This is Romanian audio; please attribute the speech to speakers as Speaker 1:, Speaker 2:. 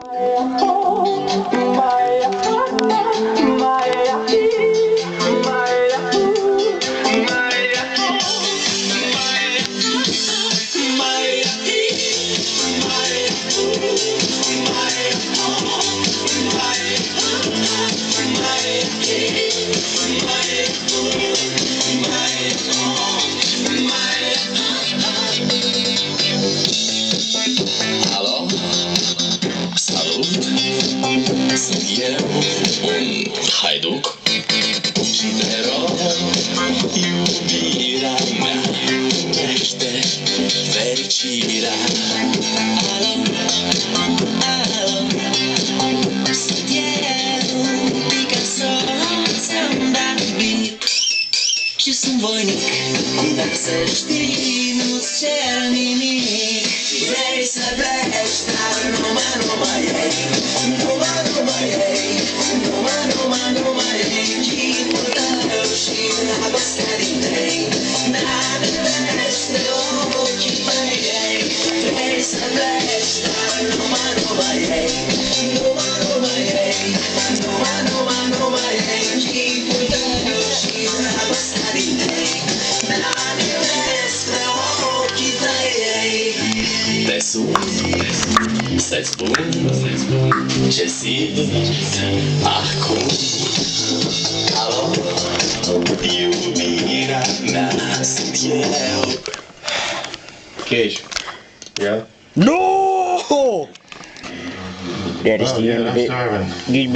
Speaker 1: Alo? Salut! Sunt eu, un haiduc și te rog, iubirea mea, primește fericirea. Alo? Alo? Sunt eu, Picasso, ți-am dat beat și sunt voinic, dar să știi, nu-ți cer nimic. Vrei să pleci, dar numai ei, numai ei, numai ei, chipul tău și dragostea din tei, n-amintește ochii mei. Vrei să pleci, dar numai ei, numai ei, numai ei, chipul tău și dragostea din tei, n-amintește ochii tăi. Te sun, să-ți spun ce simt acum. Alo, iubirea mea, sunt eu.
Speaker 2: Cage. Yeah?
Speaker 3: No! That is the end of it.
Speaker 2: I'm starving.
Speaker 3: Get